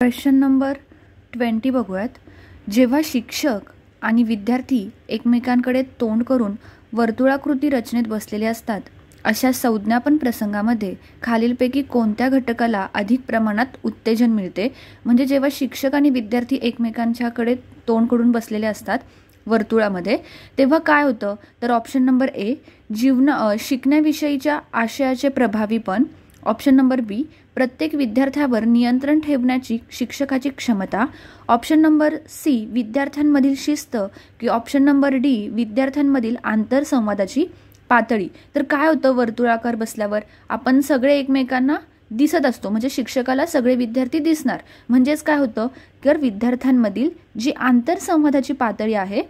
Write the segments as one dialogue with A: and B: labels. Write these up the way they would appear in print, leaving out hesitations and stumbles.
A: Question number 20 बघूयात. जेव्हा शिक्षक आणि विद्यार्थी एकमेकांकडे तोंड करून वर्तुळाकृती रचनेत बसलेले असतात अशा संज्ञापन प्रसंगामध्ये खालीलपैकी कोणत्या घटकाला अधिक प्रमाणात उत्तेजन मिळते? म्हणजे जेव्हा शिक्षक आणि विद्यार्थी एकमेकांच्याकडे तोंड करून बसलेले असतात वर्तुळामध्ये तेव्हा काय होतं? तर ऑप्शन नंबर ए शिकण्याविषयीच्या आशयाचे प्रभावीपण, ऑप्शन नंबर बी प्रत्येक विद्यार्थ्यावर नियंत्रण ठेवण्याची शिक्षकाची क्षमता, ऑप्शन नंबर सी विद्यार्थ्यांमधील शिस्त की ऑप्शन नंबर डी विद्यार्थ्यांमधील आंतरसंवादाची पातळी. तर काय होतं वर्तुळाकार बसल्यावर आपण सगळे एकमेकांना दिसत असतो, म्हणजे शिक्षकाला सगळे विद्यार्थी दिसणार, म्हणजेच काय होतं तर विद्यार्थ्यांमधील जी आंतरसंवादाची पातळी आहे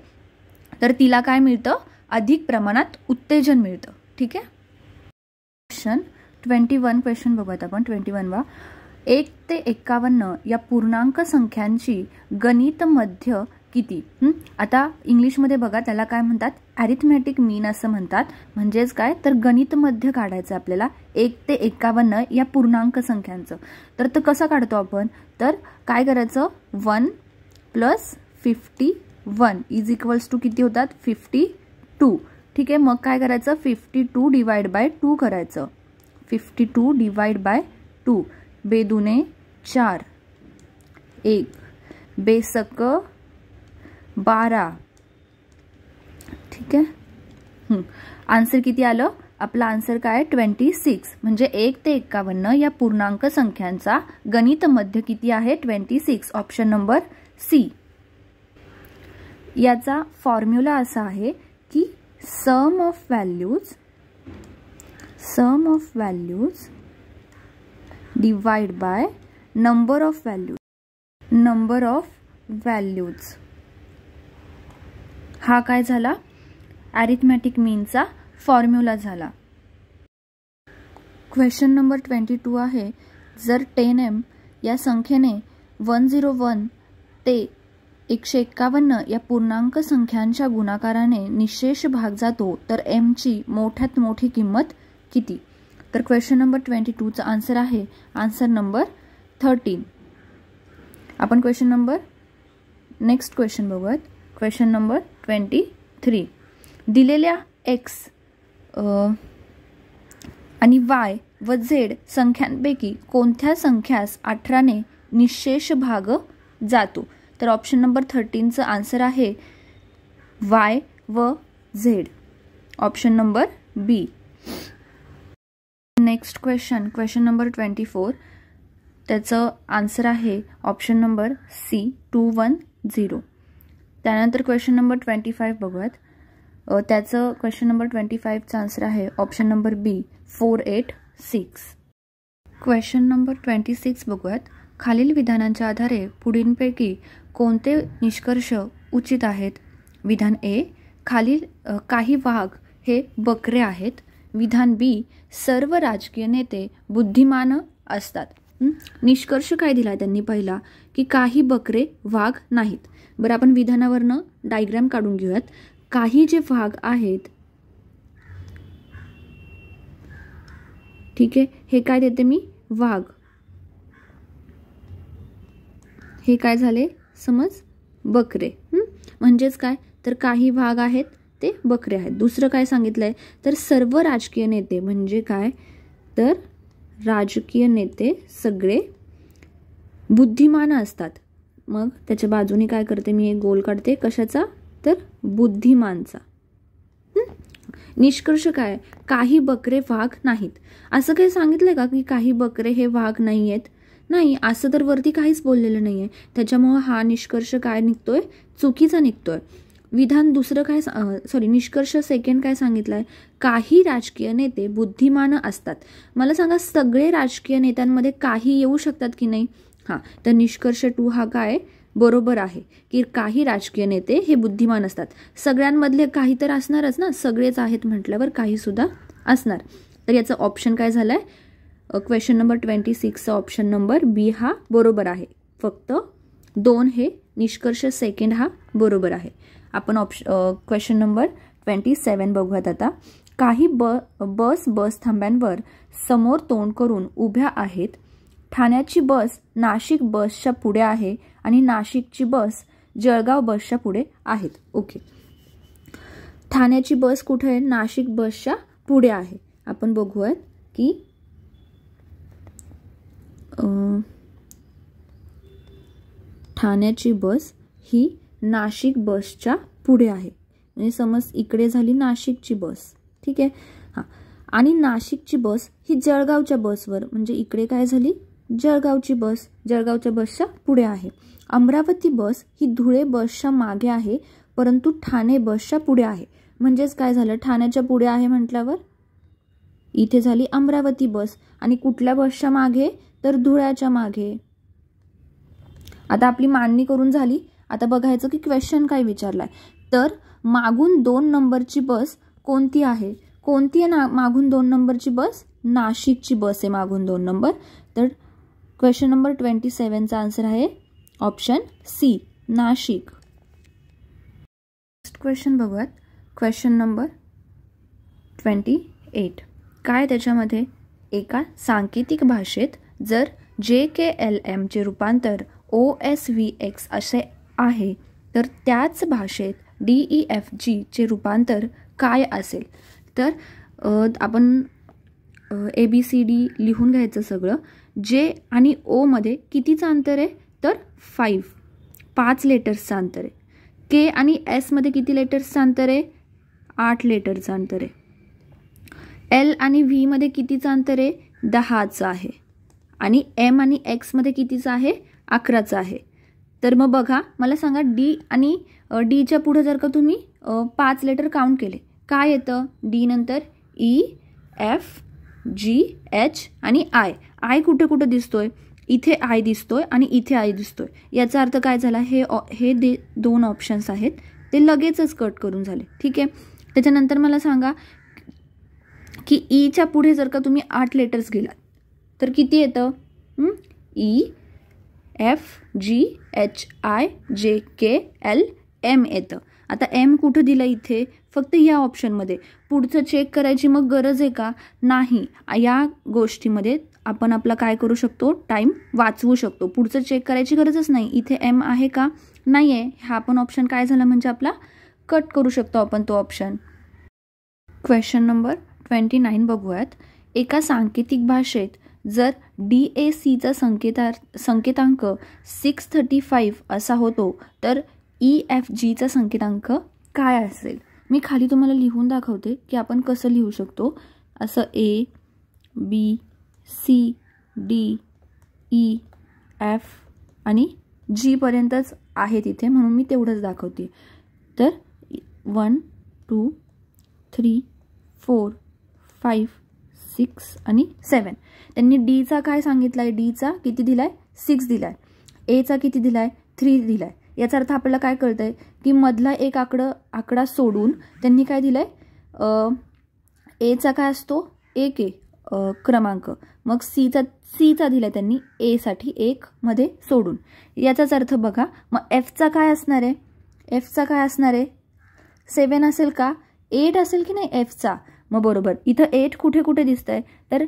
A: तर तिला काय मिळतं? अधिक प्रमाणात उत्तेजन मिळतं. ठीक आहे. क्वेश्चन 21 क्वेश्चन बघूयात आपण. 21 वा 1 ते 51 या पूर्णांक संख्यांची गणित मध्य किती? आता इंग्लिशमध्ये बघा त्याला काय म्हणतात? अरिथमेटिक मीन असं म्हणतात. म्हणजेच काय तर गणित मध्य काढायचं आपल्याला 1 ते 51 या पूर्णांक संख्यांचं. तर तो कसा काढतो आपण? तर काय करायचं 1 + 51 इज इक्वल्स टू किती होतात? 52. ठीक आहे. मग काय करायचं 52 / 2 करायचं. 52 / 2 बेदुने 4 1 बेसक 12. ठीक आहे. आन्सर किती आलं? आपला आन्सर काय 26. म्हणजे 1 ते 51 या पूर्णांक संख्यांचा गणित मध्य किती आहे? 26. Option number C. याचा फॉर्म्युला असा आहे की sum of values divide by number of values. हा काय झाला? अरिथमेटिक मीनचा फॉर्म्युला झाला. क्वेश्चन नंबर 22 आहे. जर 10m या संख्येने 101 ते 151 या पूर्णांक संख्यांच्या गुणाकाराने निःशेष भाग जातो तर m ची मोठ्यात मोठी किंमत किती? तर क्वेश्चन नंबर 22 चा आन्सर आहे आन्सर नंबर 13. आपण नेक्स्ट क्वेश्चन बघूयात. Question number 23. दिलेल्या x आणि y व z संख्यांपैकी कोणत्या संख्यास 18 ने निःशेष भाग जातो? तर ऑप्शन नंबर 13 चा आन्सर आहे y व z. Option number B. Next question number 24. त्याचं आन्सर आहे ऑप्शन नंबर सी 210. त्यानंतर क्वेश्चन नंबर 25 बघूयात. त्याचं क्वेश्चन नंबर 25 चा आन्सर आहे ऑप्शन नंबर बी 486. क्वेश्चन नंबर 26 बघूयात. खालील विधानांच्या आधारे पुढीलपैकी कोणते निष्कर्ष उचित आहेत? विधान ए खालील काही वाघ हे बकरे आहेत. विधान बी सर्व राजकीय नेते बुद्धिमान असतात. निष्कर्ष काय दिला त्यांनी? पहिला की काही बकरे वाघ नाहीत. बरं आपण विधानावरनं डायग्राम काढून घेऊयात. काही जे वाघ आहेत, ठीक आहे, हे काय देते मी? वाघ. हे काय झाले समज? बकरे. म्हणजेच काय तर काही वाघ आहेत ते बकरे आहेत. दुसरं काय सांगितलंय तर सर्व राजकीय नेते, म्हणजे काय तर राजकीय नेते सगळे बुद्धिमान असतात. मग त्याच्या बाजूने काय करते मी? एक गोल काढते. कशाचा? तर बुद्धिमानचा. निष्कर्ष काय? काही बकरे वाघ नाहीत. असं काही सांगितलंय का की काही बकरे हे वाघ नाही आहेत? नाही, असं तर वरती काहीच बोललेलं नाहीये. त्याच्यामुळे हा निष्कर्ष काय निघतोय? चुकीचा निघतोय. विधान दुसरं काय निष्कर्ष सेकंड काय सांगितलंय? काही राजकीय नेते बुद्धिमान असतात. मला सांगा सगळे राजकीय नेत्यांमध्ये काही येऊ शकतात की नाही? हां, तर निष्कर्ष 2 हा काय बरोबर आहे की काही राजकीय नेते हे बुद्धिमान असतात. सगळ्यांमधले काही तर असणारच ना, सगळेच आहेत म्हटल्यावर काही सुद्धा असणार. तर याचं ऑप्शन काय झालंय? क्वेश्चन नंबर 26 चा ऑप्शन नंबर बी हा बरोबर आहे. फक्त 2 हे निष्कर्ष सेकंड हा बरोबर आहे. आपण क्वेश्चन नंबर 27 बघूयात आता. काही बस थांब्यांवर समोर तोंड करून उभ्या आहेत. ठाण्याची बस नाशिक बसच्या पुढे आहे आणि नाशिकची बस जळगाव बसच्या पुढे आहेत. ओके, ठाण्याची बस कुठे आहे? नाशिक बसच्या पुढे आहे. आपण बघूयात की ठाण्याची बस ही नाशिक बसच्या पुढे आहे. म्हणजे समज इकडे झाली नाशिकची बस, ठीक आहे. हां, आणि नाशिकची बस ही जळगावच्या बसवर, म्हणजे इकडे काय झाली? जळगावची बस जळगावच्या बसच्या पुढे आहे. अमरावती बस ही धुळे बसच्या मागे आहे, परंतु ठाणे बसच्या पुढे आहे. म्हणजेच काय झालं? ठाण्याच्या पुढे आहे म्हटल्यावर इथे झाली अमरावती बस आणि कुठल्या बसच्या मागे? तर धुळ्याच्या मागे. आता आपली मांडणी करून झाली. आता बघायचं की क्वेश्चन काय विचारलाय. तर मागून 2 नंबरची बस कोणती आहे? कोणती आहे मागून 2 नंबरची बस? नाशिकची बस आहे मागून 2 नंबर. तर क्वेश्चन नंबर 27चा आन्सर आहे option C, Nashik. Next question बघूयात. Question number 28. काय त्याच्यामध्ये? एका सांकेतिक भाषेत जर JKLM चे रूपांतर OSVX असे आहे, तर त्याच भाषेत DEFG चे रूपांतर काय असेल? तर आपण ABCD लिहून घ्यायचं सगळं. J आणि O मध्ये कितीचं अंतर आहे? तर 5 लेटर्सचं अंतर आहे. K आणि S मध्ये किती लेटर्सचं अंतर आहे? 8 लेटरचं अंतर आहे. L आणि V मध्ये कितीचं अंतर आहे? 10चं आहे. आणि M आणि X मध्ये कितीचं आहे? 11चं आहे. तर मग बघा, मला सांगा D आणि Dच्या पुढे जर का तुम्ही 5 लेटर काउंट केले, काय येतं? D नंतर E, F, G, H आणि I. I कुठे कुठे दिसतोय? इथे I दिसतोय आणि इथे I दिसतोय. याचा अर्थ काय झाला? हे 2 ऑप्शन्स आहेत ते लगेचच कट करून झाले, ठीक आहे. त्याच्यानंतर मला सांगा की ईच्या पुढे जर का तुम्ही 8 लेटर्स गेलात तर किती येतं? E, F, G, H, I, J, K, L, M येतं. आता M कुठं दिलं? इथे, फक्त या ऑप्शनमध्ये. पुढचं चेक करायची मग गरज आहे का? नाही. या गोष्टीमध्ये आपण आपला काय करू शकतो? टाईम वाचवू शकतो. पुढचं चेक करायची गरजच नाही. इथे M आहे का? नाही आहे. हा पण ऑप्शन काय झाला म्हणजे आपला कट करू शकतो आपण तो ऑप्शन. क्वेश्चन नंबर 29 बघूयात. एका सांकेतिक भाषेत जर DACचा संकेतांक 635 असा होतो, तर EFGचा संकेतांक काय असेल? मी खाली तुम्हाला लिहून दाखवते की आपण कसं लिहू शकतो. असं A, B, C, D, E, F आणि G पर्यंतच आहे तिथे, म्हणून मी तेवढंच दाखवते. तर 1, 2, 3, 4, 5, 6 आणि 7. त्यांनी Dचा काय सांगितलाय? Dचा किती दिलाय? 6 दिलाय. Aचा किती दिलाय? 3 दिलाय. याचा अर्थ आपल्याला काय कळतंय की मधला एक आकडा सोडून त्यांनी काय दिलाय? Aचा काय असतो? 1 आहे क्रमांक. मग Cचा दिलाय त्यांनी A साठी 1 मध्ये सोडून. याचाच अर्थ बघा. मग Fचा काय असणार आहे? Fचा काय असणार आहे? 7 असेल का? 8 असेल की नाही Fचा? मग बरोबर, इथं 8 कुठे कुठे दिसतंय? तर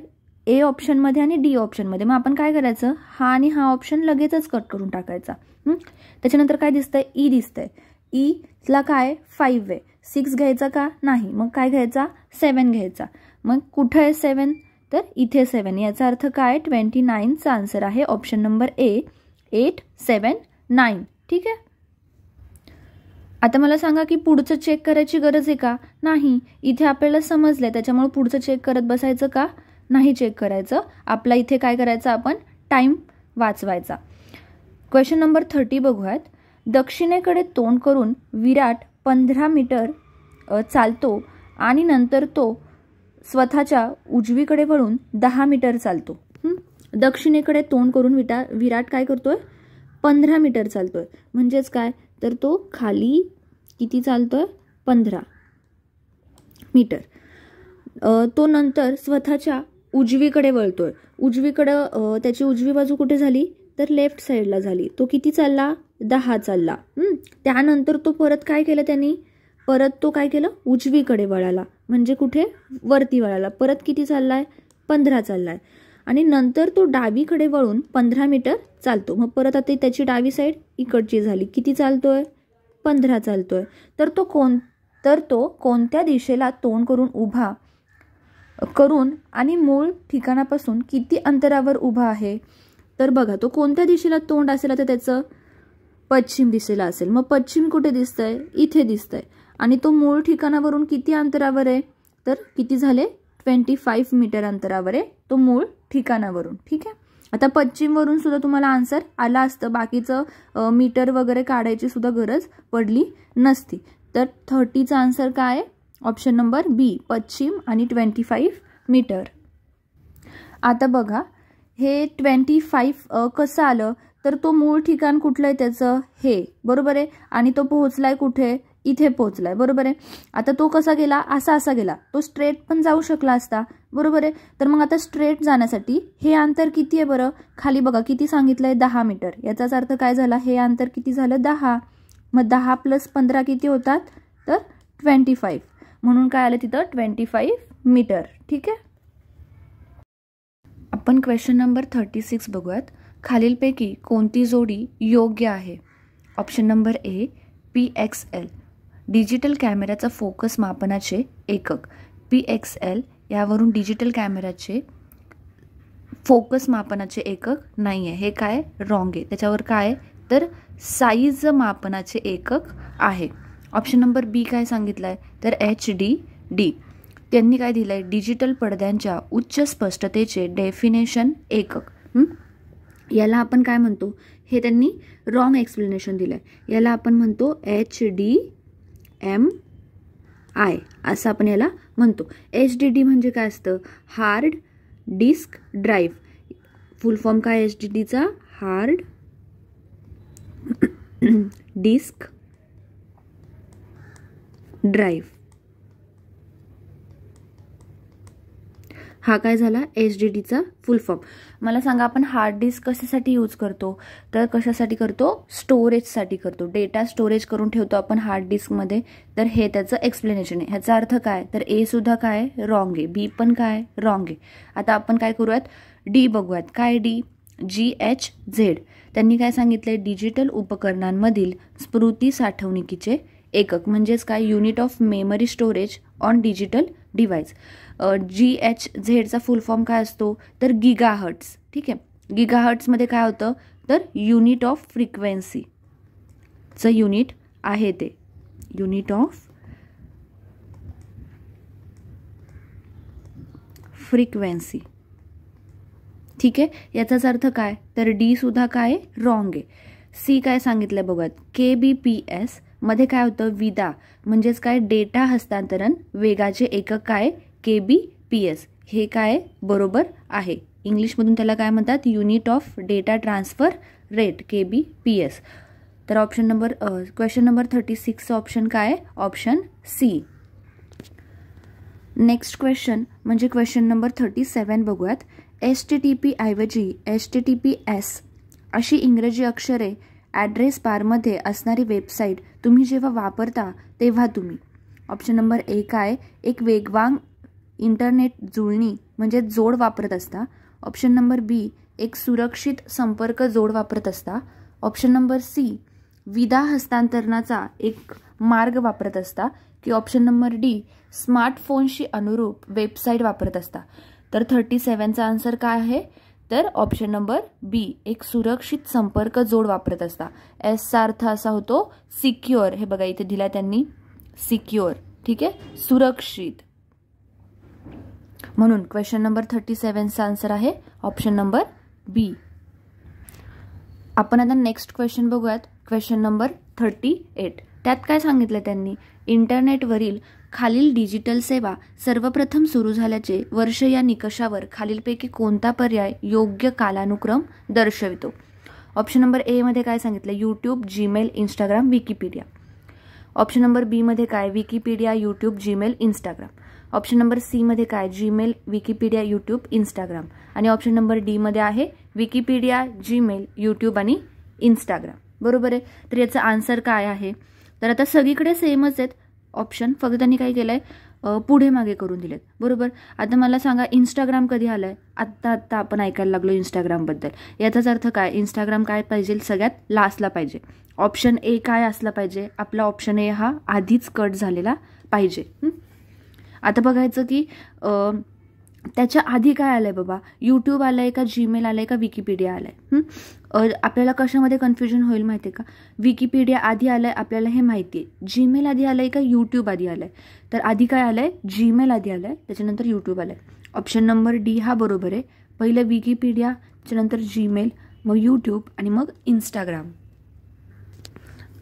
A: A ऑप्शनमध्ये आणि D ऑप्शनमध्ये. मग आपण काय करायचं? हा आणि हा ऑप्शन लगेचच कट करून टाकायचा. त्याच्यानंतर काय दिसतंय? E दिसतंय. Eला काय? 5 आहे. 6 घ्यायचा का? नाही. मग काय घ्यायचा? 7 घ्यायचा. मग कुठं आहे 7? तर इथे 7. याचा अर्थ काय? 29चा आन्सर आहे ऑप्शन नंबर A, 8, 7, 9. ठीक आहे. आता मला सांगा की पुढचं चेक करायची गरज आहे का? नाही. इथे आपल्याला समजलंय, त्याच्यामुळे पुढचं चेक करत बसायचं का? नाही चेक करायचं. आपला इथे काय करायचं? आपण टाइम वाचवायचा. क्वेश्चन नंबर 30 बघूयात. दक्षिणेकडे तोंड करून विराट 15 मीटर चालतो आणि नंतर तो स्वतःच्या उजवीकडे वळून 10 मीटर चालतो. दक्षिणेकडे तोंड करून विराट काय करतोय? 15 मीटर चालतोय. म्हणजेच काय? तर तो खाली किती चालतोय? 15 मीटर. तो नंतर स्वतःच्या उजवीकडे वळतोय. उजवीकडं त्याची उजवी बाजू कुठे झाली? तर लेफ्ट साईडला झाली. तो किती चालला? 10 चालला. त्यानंतर तो परत काय केलं त्यांनी? परत तो काय केलं? उजवीकडे वळाला. म्हणजे कुठे? वरती वळाला. परत किती चाललाय? 15 चाललाय. आणि नंतर तो डावीकडे वळून 15 मीटर चालतो. मग परत आता त्याची डावी साईड इकडची झाली. किती चालतोय? 15 चालतोय. तर तो कोणत्या दिशेला तोंड करून आणि मूळ ठिकाणापासून किती अंतरावर उभा आहे? तर बघा, तो कोणत्या दिशेला तोंड असेल तर त्याचं पश्चिम दिशेला असेल. मग पश्चिम कुठे दिसतंय? इथे दिसतंय. आणि तो मूळ ठिकाणावरून किती अंतरावर आहे? तर किती झाले? 25 मीटर अंतरावर आहे तो मूळ ठिकाणावरून. ठीक आहे. आता पश्चिमवरून सुद्धा तुम्हाला आन्सर आला असतं, बाकीचं मीटर वगैरे काढायची सुद्धा गरज पडली नसती. तर 30चा आन्सर काय आहे? ऑप्शन नंबर बी, पश्चिम आणि 25 मीटर. आता बघा, हे 25 कसं आलं? तर तो मूळ ठिकाण कुठलं आहे त्याचं? हे, बरोबर आहे. आणि तो पोहोचलाय कुठे? इथे पोहोचलाय, बरोबर आहे. आता तो कसा गेला? असा गेला. तो स्ट्रेट पण जाऊ शकला असता, बरोबर आहे. तर मग आता स्ट्रेट जाण्यासाठी हे अंतर किती आहे बरं? खाली बघा किती सांगितलंय? 10 मीटर. याचाच अर्थ काय झाला? हे अंतर किती झालं? 10. मग 10 + 15 किती होतात? तर 25. म्हणून काय आलं तिथं? 25 मीटर. ठीक आहे. आपण क्वेश्चन नंबर 36 बघूयात. खालीलपैकी कोणती जोडी योग्य आहे? Option number A, PXL, digital कॅमेऱ्याचा फोकस मापनाचे एकक. PXL यावरून डिजिटल कॅमेऱ्याचे फोकस मापनाचे एकक नाही आहे. हे काय? रॉंग आहे. त्याच्यावर काय? तर साईज मापनाचे एकक आहे. ऑप्शन नंबर बी काय सांगितलं आहे? तर HDD. त्यांनी काय दिलं आहे? डिजिटल पडद्यांच्या उच्च स्पष्टतेचे डेफिनेशन एकक. याला आपण काय म्हणतो? हे त्यांनी रॉंग एक्सप्लेनेशन दिलं आहे. याला आपण म्हणतो HDMI असं आपण याला म्हणतो. HDD म्हणजे काय असतं? Hard disk drive. Full form काय HDDचा? Hard disk drive. हा काय झाला? HDDचा फुल फॉर्म. मला सांगा, आपण हार्ड डिस्क कशासाठी यूज करतो? तर कशासाठी करतो? स्टोरेजसाठी करतो. डेटा स्टोरेज करून ठेवतो आपण हार्ड डिस्कमध्ये. तर हे त्याचं एक्सप्लेनेशन आहे. ह्याचा अर्थ काय? तर ए सुद्धा काय? रॉंग आहे. बी पण काय? रॉंग आहे. आता आपण काय करूयात? डी बघूयात. काय डी? GHZ. त्यांनी काय सांगितलंय? डिजिटल उपकरणांमधील स्मृती साठवणुकीचे एकक. म्हणजेच काय? Unit of memory storage on digital device. GHZचा फुल फॉर्म काय असतो? तर गिगाहर्ट्ज. ठीक आहे. गिगाहर्ट्जमध्ये काय होतं? तर युनिट ऑफ फ्रिक्वेन्सीचं युनिट आहे ते. Unit of frequency. ठीक आहे. याचाच अर्थ काय? तर डी सुद्धा काय? रॉंग आहे. सी काय सांगितलंय बघत? KBPS मध्ये काय होतं? विदा. म्हणजेच काय? डेटा हस्तांतरण वेगाचे एकक काय? KBPS. हे काय? बरोबर आहे. इंग्लिशमधून त्याला काय म्हणतात? Unit of data transfer rate, KBPS. तर option number question number 36 option काय? Option C. नेक्स्ट क्वेश्चन म्हणजे क्वेश्चन नंबर 37 बघूयात. HTTP ऐवजी HTTPS अशी इंग्रजी अक्षरे ॲड्रेस बारमध्ये असणारी वेबसाईट तुम्ही जेव्हा वापरता तेव्हा तुम्ही. ऑप्शन नंबर ए काय? एक वेगवान इंटरनेट जुळणी म्हणजे जोड वापरत असता. ऑप्शन नंबर बी, एक सुरक्षित संपर्क जोड वापरत असता. ऑप्शन नंबर सी, विदा हस्तांतरणाचा एक मार्ग वापरत असता. की ऑप्शन नंबर डी, स्मार्टफोनशी अनुरूप वेबसाईट वापरत असता. तर 37चा आन्सर काय आहे? तर ऑप्शन नंबर बी, एक सुरक्षित संपर्क जोड वापरत असता. एसचा अर्थ असा होतो सिक्युअर. हे बघा इथे दिला त्यांनी, सिक्युअर. ठीक आहे, सुरक्षित. म्हणून क्वेश्चन नंबर 37चा आन्सर आहे ऑप्शन नंबर बी. आपण आता नेक्स्ट क्वेश्चन बघूयात. Question number 38. त्यात काय सांगितलं त्यांनी? इंटरनेटवरील खालील डिजिटल सेवा सर्वप्रथम सुरू झाल्याचे वर्ष या निकषावर खालीलपैकी कोणता पर्याय योग्य कालानुक्रम दर्शवितो? ऑप्शन नंबर ए मध्ये काय सांगितलं? YouTube, Gmail, Instagram, Wikipedia. Option number B मध्ये काय? Wikipedia, YouTube, Gmail, Instagram. Option number C मध्ये काय? Gmail, Wikipedia, YouTube, Instagram. आणि ऑप्शन नंबर डी मध्ये आहे विकिपीडिया, जीमेल, यूट्यूब आणि इंस्टाग्राम. बरोबर आहे. तर याचा आन्सर काय आहे? तर आता सगळीकडे सेमच आहेत ऑप्शन, फक्त त्यांनी काय केलंय पुढे मागे करून दिलेत, बरोबर. आता मला सांगा इंस्टाग्राम कधी आलंय? आत्ता आपण ऐकायला लागलो इंस्टाग्रामबद्दल. याचाच अर्थ काय? इंस्टाग्राम काय पाहिजे? सगळ्यात लास्टला पाहिजे. ऑप्शन ए काय असला पाहिजे? आपला ऑप्शन ए हा आधीच कट झालेला पाहिजे. आता बघायचं की त्याच्या आधी काय आलंय बाबा? यूट्यूब आलंय का, जीमेल आलंय का, विकिपीडिया आलंय? आपल्याला कशामध्ये कन्फ्युजन होईल माहिती आहे का? विकिपीडिया आधी आलंय आपल्याला हे माहिती आहे. जीमेल आधी आलंय का यूट्यूब आधी आलंय? तर आधी काय आलंय? जीमेल आधी आलंय, त्याच्यानंतर यूट्यूब आलंय. ऑप्शन नंबर डी हा बरोबर आहे. पहिलं विकिपीडिया, त्याच्यानंतर जीमेल, मग यूट्यूब आणि मग इंस्टाग्राम.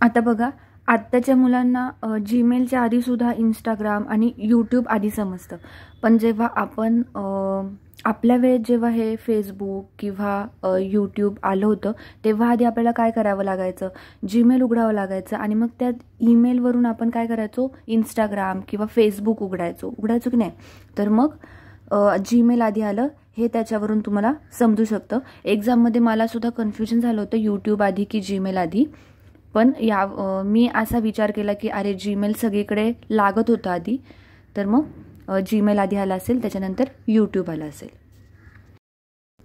A: आता बघा, आत्ताच्या मुलांना जीमेलच्या आधीसुद्धा इंस्टाग्राम आणि यूट्यूब आधी समजतं. पण जेव्हा आपण आपल्या वेळेत जेव्हा हे फेसबुक किंवा यूट्यूब आलं होतं तेव्हा आधी आपल्याला काय करावं लागायचं? जीमेल उघडावं लागायचं आणि मग त्या ईमेलवरून आपण काय करायचो? इंस्टाग्राम किंवा फेसबुक उघडायचो की नाही? तर मग जीमेल आधी आलं हे त्याच्यावरून तुम्हाला समजू शकतं. एक्झाममध्ये मला सुद्धा कन्फ्युजन झालं होतं यूट्यूब आधी की जीमेल आधी. पण मी असा विचार केला की अरे जीमेल सगळीकडे लागत होतं आधी, तर मग जीमेल आधी आला असेल, त्याच्यानंतर यूट्यूब आला असेल.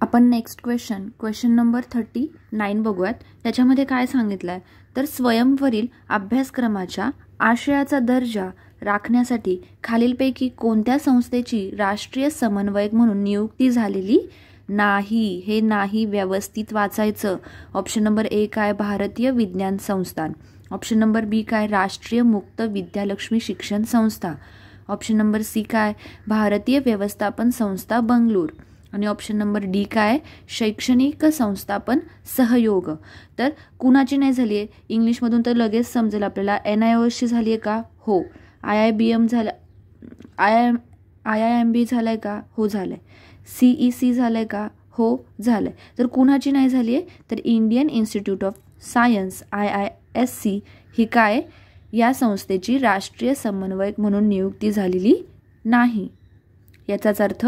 A: आपण नेक्स्ट क्वेश्चन नंबर 39 बघूयात. त्याच्यामध्ये काय सांगितलं आहे? तर स्वयंवरील अभ्यासक्रमाच्या आशयाचा दर्जा राखण्यासाठी खालीलपैकी कोणत्या संस्थेची राष्ट्रीय समन्वयक म्हणून नियुक्ती झालेली नाही? हे नाही व्यवस्थित वाचायचं. ऑप्शन नंबर ए काय? भारतीय विज्ञान संस्थान. ऑप्शन नंबर बी काय? राष्ट्रीय मुक्त विद्यालक्ष्मी शिक्षण संस्था. ऑप्शन नंबर सी काय? भारतीय व्यवस्थापन संस्था बंगळूर. आणि ऑप्शन नंबर डी काय? शैक्षणिक संस्थापन सहयोग. तर कुणाची नाही झाली आहे? इंग्लिशमधून तर लगेच समजेल आपल्याला. NIOSची झाली आहे का? हो. IIBM झालं, IIMB झालं आहे का? हो झालं आहे. CEC झालं आहे का? हो झालं आहे. तर कुणाची नाही झाली आहे? तर Indian institute of science IISc ही काय? या संस्थेची राष्ट्रीय समन्वयक म्हणून नियुक्ती झालेली नाही. याचाच अर्थ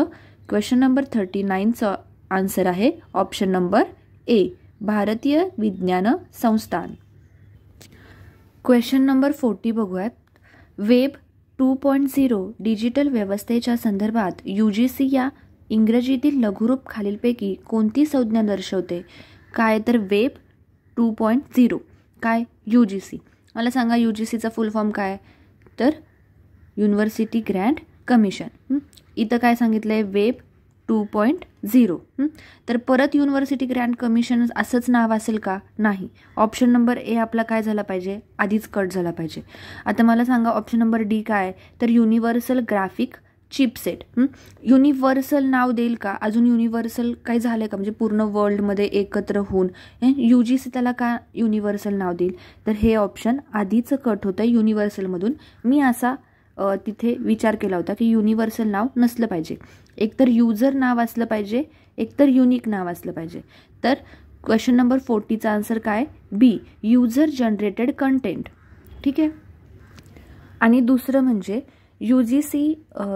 A: क्वेश्चन नंबर 39चं आन्सर आहे ऑप्शन नंबर ए, भारतीय विज्ञान संस्थान. क्वेश्चन नंबर 40 बघूयात. वेब 2.0 डिजिटल व्यवस्थेच्या संदर्भात UGC या इंग्रजीतील लघुरूप खालीलपैकी कोणती संज्ञा दर्शवते? काय? तर वेब 2.0 काय? UGC. मला सांगा UGCचा फुल फॉर्म काय? तर युनिव्हर्सिटी ग्रँट कमिशन. इथं काय सांगितलंय? वेब 2.0. तर परत युनिव्हर्सिटी ग्रँट कमिशन असंच नाव असेल का? नाही. ऑप्शन नंबर ए आपला काय झाला पाहिजे? आधीच कट झाला पाहिजे. आता मला सांगा ऑप्शन नंबर डी काय? तर युनिव्हर्सल ग्राफिक चिपसेट. युनिव्हर्सल नाव देईल का? अजून युनिव्हर्सल काय झालंय का? म्हणजे पूर्ण वर्ल्डमध्ये एकत्र होऊन UGC त्याला का युनिव्हर्सल नाव देईल? तर हे ऑप्शन आधीच कट होतं युनिव्हर्सलमधून. मी असा तिथे विचार केला होता की युनिव्हर्सल नाव नसलं पाहिजे, एकतर युजर नाव असलं पाहिजे, एकतर युनिक नाव असलं पाहिजे. तर क्वेश्चन नंबर 40चा आन्सर काय? बी, युजर जनरेटेड कंटेंट. ठीक आहे. आणि दुसरं म्हणजे UGC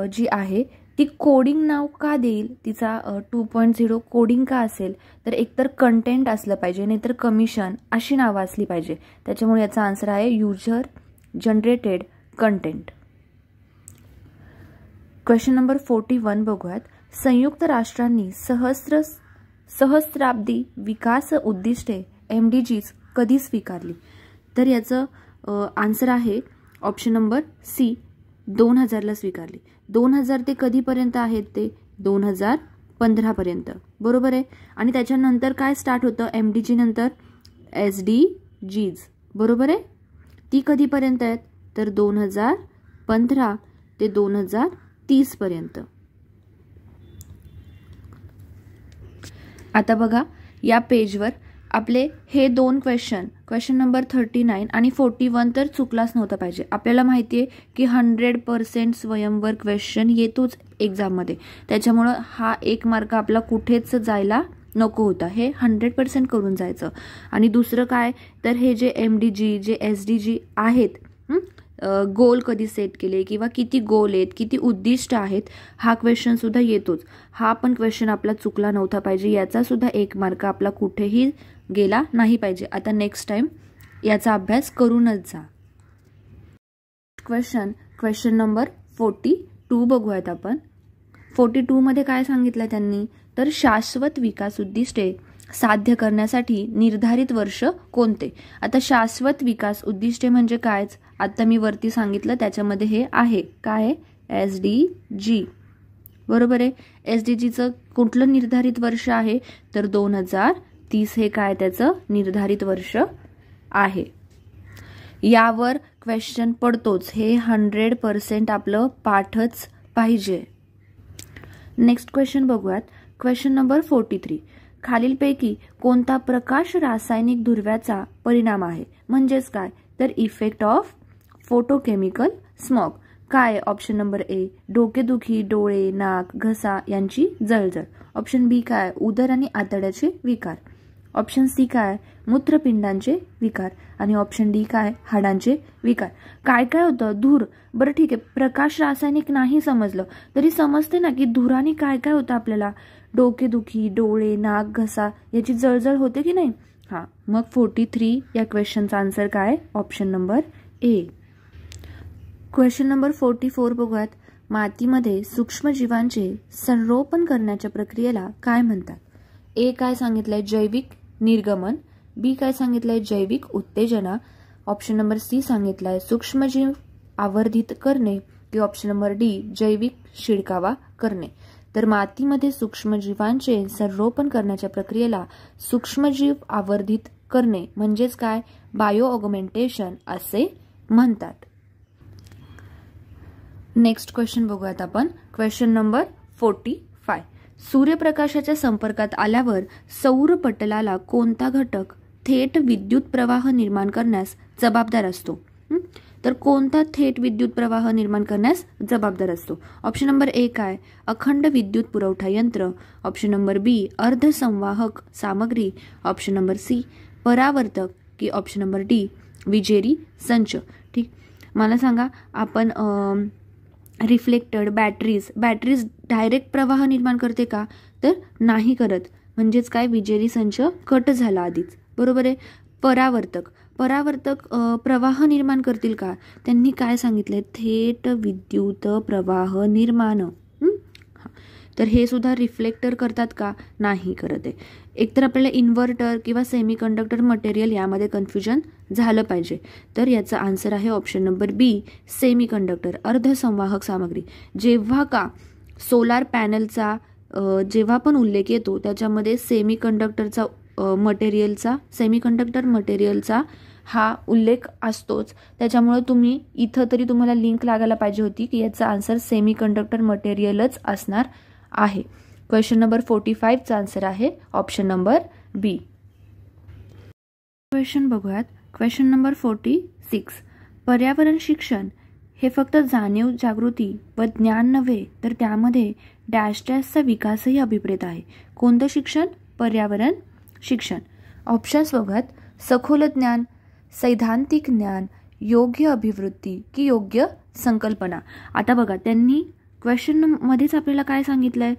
A: जी आहे ती कोडिंग नाव का देईल? तिचा 2.0 कोडिंग का असेल? तर एकतर कंटेंट असलं पाहिजे, नाहीतर कमिशन अशी नावं असली पाहिजे. त्याच्यामुळे याचा आन्सर आहे user generated content. Question number 41 बघूयात. संयुक्त राष्ट्रांनी सहस्राब्दी विकास उद्दिष्टे MDGs कधी स्वीकारली? तर याचं आन्सर आहे ऑप्शन नंबर सी, 2000ला स्वीकारली. 2000 ते कधीपर्यंत आहेत? ते 2015 पर्यंत. बरोबर आहे. आणि त्याच्यानंतर काय स्टार्ट होतं MDG नंतर? SDGs. बरोबर आहे. ती कधीपर्यंत आहेत? तर 2015 ते 2030 पर्यंत. आता बघा या पेजवर आपले हे दोन क्वेश्चन नंबर 39 आणि 41 तर चुकलाच नव्हता पाहिजे. आपल्याला माहिती आहे की 100% स्वयंवर क्वेश्चन येतोच एक्झाममध्ये, त्याच्यामुळं हा 1 मार्क आपला कुठेच जायला नको होता. हे 100% करून जायचं. आणि दुसरं काय? तर हे जे MDG जे SDG आहेत, गोल कधी सेट केले किंवा किती गोल आहेत, किती उद्दिष्ट आहेत, हा क्वेश्चन सुद्धा येतोच. हा पण क्वेश्चन आपला चुकला नव्हता पाहिजे. याचा सुद्धा 1 मार्क आपला कुठेही गेला नाही पाहिजे. आता नेक्स्ट टाइम याचा अभ्यास करूनच जा. क्वेश्चन नंबर 42 बघूयात आपण. 42 मध्ये काय सांगितलं त्यांनी, तर शाश्वत विकास उद्दिष्टे साध्य करण्यासाठी निर्धारित वर्ष कोणते. आता शाश्वत विकास उद्दिष्टे म्हणजे कायच, आता मी वरती सांगितलं त्याच्यामध्ये हे आहे काय, SDG. बरोबर आहे. SDGचं कुठलं निर्धारित वर्ष आहे, तर 2030 हे काय त्याचं निर्धारित वर्ष आहे. यावर क्वेश्चन पडतोच, हे 100% आपलं पाठच पाहिजे. नेक्स्ट क्वेश्चन बघूयात. Question number 43. खालीलपैकी कोणता प्रकाश रासायनिक धुर्व्याचा परिणाम आहे, म्हणजेच काय, तर इफेक्ट ऑफ फोटोकेमिकल स्मॉग. काय, ऑप्शन नंबर ए डोकेदुखी, डोळे, नाक, घसा यांची जळजळ. ऑप्शन बी काय, उदर आणि आतड्याचे विकार. ऑप्शन सी काय, मूत्रपिंडांचे विकार. आणि ऑप्शन डी काय, हाडांचे विकार. काय काय होतं, धूर. बरं ठीक आहे, प्रकाश रासायनिक नाही समजलं तरी समजते ना की धुराने काय काय होतं आपल्याला, डोकेदुखी, डोळे, नाक, घसा याची जळजळ होते की नाही. हां, मग 43 या क्वेश्चनचा आन्सर काय, ऑप्शन नंबर ए. क्वेश्चन नंबर 44 बघूयात. मातीमध्ये सूक्ष्मजीवांचे संरोपण करण्याच्या प्रक्रियेला काय म्हणतात. ए काय सांगितलंय, जैविक निर्गमन. बी काय सांगितलंय, जैविक उत्तेजना. ऑप्शन नंबर सी सांगितलंय सूक्ष्मजीव आवर्धित करणे. की ऑप्शन नंबर डी जैविक शिडकावा करणे. तर मातीमध्ये सूक्ष्मजीवांचे संरोपण करण्याच्या प्रक्रियेला सूक्ष्मजीव आवर्धित करणे म्हणजेच काय, बायो ऑगमेंटेशन असे म्हणतात. नेक्स्ट क्वेश्चन बघूयात आपण. Question number 45. सूर्यप्रकाशाच्या संपर्कात आल्यावर सौर पटलाला कोणता घटक थेट विद्युत प्रवाह निर्माण करण्यास जबाबदार असतो. तर कोणता थेट विद्युत प्रवाह निर्माण करण्यास जबाबदार असतो. ऑप्शन नंबर ए काय, अखंड विद्युत पुरवठा यंत्र. ऑप्शन नंबर बी अर्धसंवाहक सामग्री. ऑप्शन नंबर सी परावर्तक. की ऑप्शन नंबर डी विजेरी संच. ठीक, मला सांगा, आपण रिफ्लेक्टेड बॅटरीज डायरेक्ट प्रवाह निर्माण करते का, तर नाही करत. म्हणजेच काय, विजेरी संच कट झाला आधीच. बरोबर आहे. परावर्तक प्रवाह निर्माण करतील का, त्यांनी काय सांगितलंय, थेट विद्युत प्रवाह निर्माण. तर हे सुद्धा रिफ्लेक्टर करतात का, नाही करत आहे. एकतर आपल्याला इन्व्हर्टर किंवा सेमीकंडक्टर मटेरियल यामध्ये कन्फ्युजन झालं पाहिजे. तर याचा आन्सर आहे ऑप्शन नंबर बी सेमीकंडक्टर, अर्धसंवाहक सामग्री. जेव्हा का सोलार पॅनलचा जेव्हा पण उल्लेख येतो त्याच्यामध्ये सेमीकंडक्टर मटेरियलचा हा उल्लेख असतोच. त्याच्यामुळे तुम्ही इथं तरी तुम्हाला लिंक लागायला पाहिजे होती की याचा आन्सर सेमीकंडक्टर मटेरियलच असणार आहे. क्वेश्चन नंबर 45चा आन्सर आहे ऑप्शन नंबर बी. क्वेश्चन बघूयात. Question number 46. पर्यावरण शिक्षण हे फक्त जाणीव जागृती व ज्ञान नव्हे तर त्यामध्ये डॅश डॅशचा विकासही अभिप्रेत आहे. कोणतं शिक्षण, पर्यावरण शिक्षण. ऑप्शन्स बघूयात. सखोल ज्ञान, सैद्धांतिक ज्ञान, योग्य अभिवृत्ती की योग्य संकल्पना. आता बघा, त्यांनी क्वेश्चन मध्येच आपल्याला काय सांगितलंय,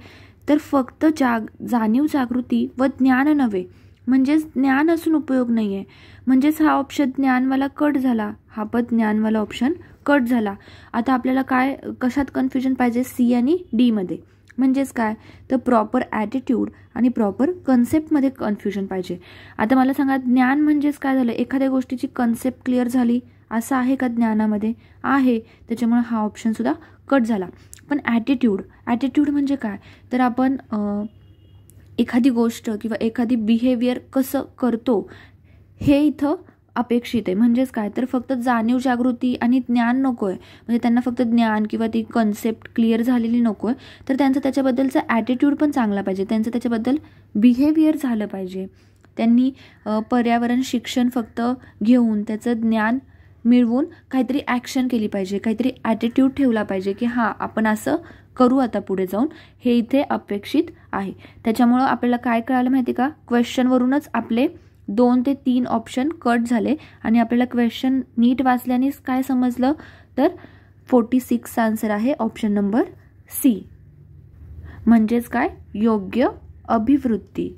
A: तर फक्त जाणीव जागृती व ज्ञान नव्हे, म्हणजेच ज्ञान असून उपयोग नाही आहे. म्हणजेच हा ऑप्शन ज्ञानवाला कट झाला, हा पण ज्ञानवाला ऑप्शन कट झाला. आता आपल्याला काय कशात कन्फ्युजन पाहिजे, सी आणि डी मध्ये. म्हणजेच काय, तर प्रॉपर ॲटिट्यूड आणि प्रॉपर कन्सेप्टमध्ये कन्फ्युजन पाहिजे. आता मला सांगा, ज्ञान म्हणजेच काय झालं, एखाद्या गोष्टीची कन्सेप्ट क्लिअर झाली असं आहे का ज्ञानामध्ये, आहे. त्याच्यामुळे हा ऑप्शन सुद्धा कट झाला. पण ॲटिट्यूड म्हणजे काय, तर आपण एखादी गोष्ट किंवा एखादी बिहेवियर कसं करतो हे इथं अपेक्षित आहे. म्हणजेच काय, तर फक्त जाणीव जागृती आणि ज्ञान नको आहे. म्हणजे त्यांना फक्त ज्ञान किंवा ती कन्सेप्ट क्लिअर झालेली नको आहे, तर त्यांचं त्याच्याबद्दलचा ॲटिट्यूड पण चांगला पाहिजे, त्यांचं त्याच्याबद्दल बिहेवियर झालं पाहिजे. त्यांनी पर्यावरण शिक्षण फक्त घेऊन त्याचं ज्ञान मिळवून काहीतरी ॲक्शन केली पाहिजे, काहीतरी ॲटिट्यूड ठेवला पाहिजे की हां आपण असं करू आता पुढे जाऊन, हे इथे अपेक्षित आहे. त्याच्यामुळं आपल्याला काय कळालं माहिती का, क्वेश्चनवरूनच आपले 2 ते 3 ऑप्शन कट झाले आणि आपल्याला क्वेश्चन नीट वाचल्यानेच काय समजलं, तर 46चा आन्सर आहे ऑप्शन नंबर सी, म्हणजेच काय, योग्य अभिवृत्ती.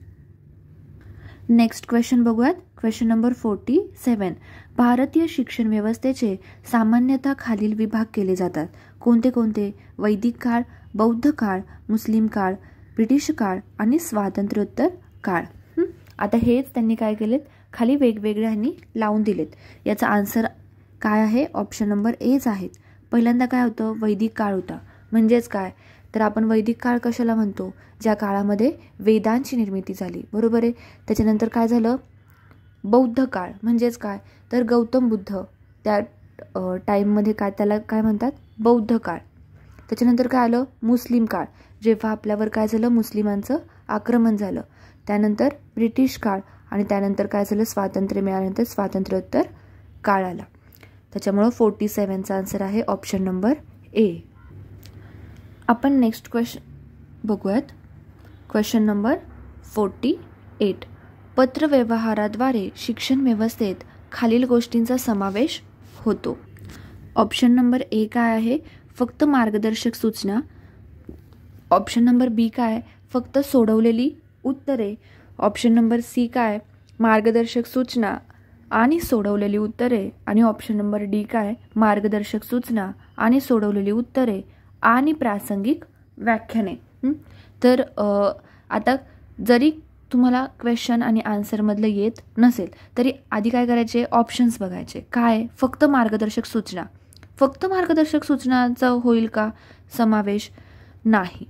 A: नेक्स्ट क्वेश्चन बघूयात. Question number 47. भारतीय शिक्षण व्यवस्थेचे सामान्यतः खालील विभाग केले जातात. कोणते कोणते? वैदिक काळ, बौद्ध काळ, मुस्लिम काळ, ब्रिटिश काळ आणि स्वातंत्र्योत्तर काळ. आता हेच त्यांनी काय केलेत, खाली वेगवेगळ्यांनी लावून दिलेत. याचा आन्सर काय आहे? ऑप्शन नंबर एज आहेत. पहिल्यांदा काय होतं? वैदिक काळ होता. म्हणजेच काय? तर आपण वैदिक काळ कशाला म्हणतो? ज्या काळामध्ये वेदांची निर्मिती झाली, बरोबर आहे. त्याच्यानंतर काय झालं? बौद्ध काळ. म्हणजेच काय? तर गौतम बुद्ध त्या टाईममध्ये काय, त्याला काय म्हणतात? बौद्ध काळ. त्याच्यानंतर काय आलं? मुस्लिम काळ, जेव्हा आपल्यावर काय झालं? मुस्लिमांचं आक्रमण झालं. त्यानंतर ब्रिटिश काळ आणि त्यानंतर काय झालं? स्वातंत्र्य मिळाल्यानंतर स्वातंत्र्योत्तर काळ आला. त्याच्यामुळं 47चा आन्सर आहे ऑप्शन नंबर ए. आपण नेक्स्ट क्वेश्चन बघूयात. Question number 48. पत्रव्यवहाराद्वारे शिक्षण व्यवस्थेत खालील गोष्टींचा समावेश होतो. ऑप्शन नंबर ए काय आहे? फक्त मार्गदर्शक सूचना. ऑप्शन नंबर बी काय? फक्त सोडवलेली उत्तरे. ऑप्शन नंबर सी काय? मार्गदर्शक सूचना आणि सोडवलेली उत्तरे. आणि ऑप्शन नंबर डी काय? मार्गदर्शक सूचना आणि सोडवलेली उत्तरे आणि प्रासंगिक व्याख्याने. तर आता जरी तुम्हाला क्वेश्चन आणि आन्सरमधलं येत नसेल तरी आधी काय करायचे? ऑप्शन्स बघायचे. काय? फक्त मार्गदर्शक सूचना. फक्त मार्गदर्शक सूचनाचा होईल का समावेश? नाही.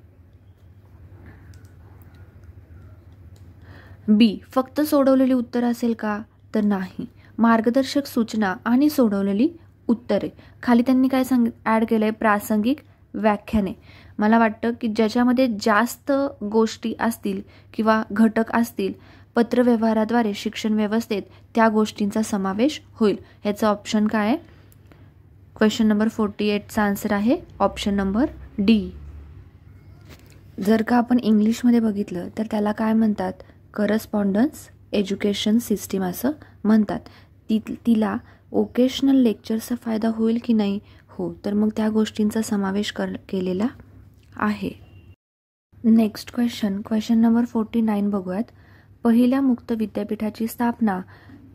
A: बी, फक्त सोडवलेली उत्तर असेल का? तर नाही. मार्गदर्शक सूचना आणि सोडवलेली उत्तरे. खाली त्यांनी काय ॲड केलं आहे? प्रासंगिक व्याख्याने. मला वाटतं की ज्याच्यामध्ये जास्त गोष्टी असतील किंवा घटक असतील पत्रव्यवहाराद्वारे शिक्षण व्यवस्थेत, त्या गोष्टींचा समावेश होईल. ह्याचं ऑप्शन काय आहे? क्वेश्चन नंबर 48चा आन्सर आहे ऑप्शन नंबर डी. जर का आपण इंग्लिशमध्ये बघितलं तर त्याला काय म्हणतात? करस्पॉन्डन्स एज्युकेशन सिस्टीम असं म्हणतात. तिला ओकेशनल लेक्चरचा फायदा होईल की नाही? हो. तर मग त्या गोष्टींचा समावेश केलेला आहे. नेक्स्ट क्वेश्चन नंबर 49 बघूयात. पहिल्या मुक्त विद्यापीठाची स्थापना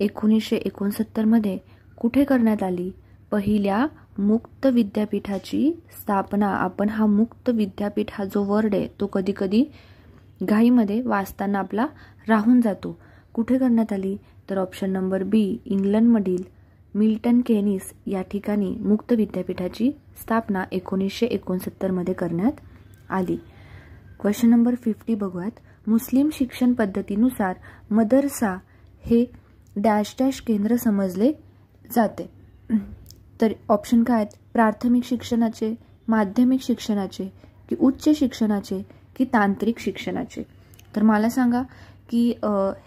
A: 1969 मध्ये कुठे करण्यात आली? पहिल्या मुक्त विद्यापीठाची स्थापना, आपण हा मुक्त विद्यापीठ हा जो वर्ड आहे तो कधी कधी घाईमध्ये वाचताना आपला राहून जातो. कुठे करण्यात आली? तर ऑप्शन नंबर बी, इंग्लंडमधील मिल्टन केनिस या ठिकाणी मुक्त विद्यापीठाची स्थापना 1969 मध्ये करण्यात आली. क्वेश्चन नंबर 50 बघूयात. मुस्लिम शिक्षण पद्धतीनुसार मदरसा हे डॅश डॅश केंद्र समजले जाते. तर ऑप्शन काय आहेत? प्राथमिक शिक्षणाचे, माध्यमिक शिक्षणाचे की उच्च शिक्षणाचे की तांत्रिक शिक्षणाचे. तर मला सांगा की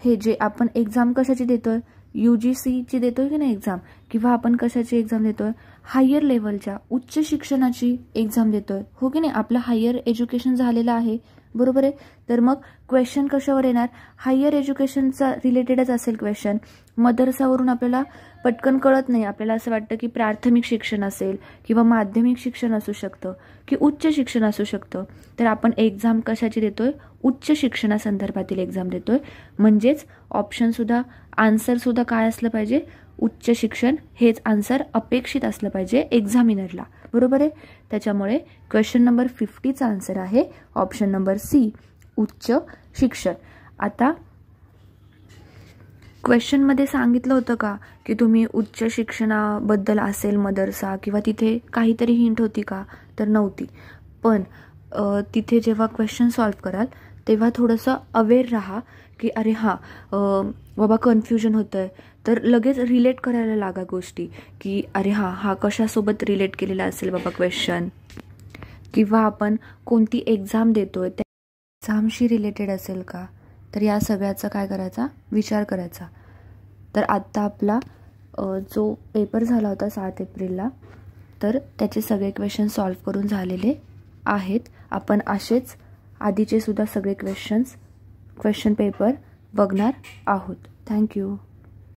A: हे जे आपण एक्झाम कशाची देतोय? UGCची देतोय की नाही एक्झाम, किंवा आपण कशाची एक्झाम देतोय? हायर लेवलच्या उच्च शिक्षणाची एक्झाम देतोय, हो की नाही? आपलं हायर एज्युकेशन झालेलं आहे, बरोबर आहे. तर मग क्वेश्चन कशावर येणार? हायर एज्युकेशनचा रिलेटेडच असेल क्वेश्चन. मदरसावरून आपल्याला पटकन कळत नाही. आपल्याला असं वाटतं की प्राथमिक शिक्षण असेल किंवा माध्यमिक शिक्षण असू शकतं की उच्च शिक्षण असू शकतं. तर आपण एक्झाम कशाची देतोय? उच्च शिक्षणासंदर्भातील एक्झाम देतोय. म्हणजेच ऑप्शनसुद्धा, आन्सरसुद्धा काय असलं पाहिजे? उच्च शिक्षण हेच आन्सर अपेक्षित असलं पाहिजे एक्झामिनरला, बरोबर आहे. त्याच्यामुळे क्वेश्चन नंबर 50चा आन्सर आहे ऑप्शन नंबर सी, उच्च शिक्षण. आता क्वेश्चनमध्ये सांगितलं होतं का की तुम्ही उच्च शिक्षणाबद्दल असेल मदरसा किंवा तिथे काहीतरी हिंट होती का? तर नव्हती. पण तिथे जेव्हा क्वेश्चन सॉल्व्ह कराल तेव्हा थोडंसं अवेअर राहा की अरे हां बाबा कन्फ्युजन होतं आहे, तर लगेच रिलेट करायला लागा गोष्टी की अरे हां हा कशासोबत रिलेट केलेला असेल बाबा क्वेश्चन, किंवा आपण कोणती एक्झाम देतोय त्या एक्झामशी रिलेटेड असेल का. तर या सगळ्याचा काय करायचा? विचार करायचा. तर आत्ता आपला जो पेपर झाला होता 7 एप्रिलला, तर त्याचे सगळे क्वेश्चन सॉल्व्ह करून झालेले आहेत. आपण असेच आधीचे सुद्धा सगळे क्वेश्चन पेपर बघणार आहोत. थँक्यू.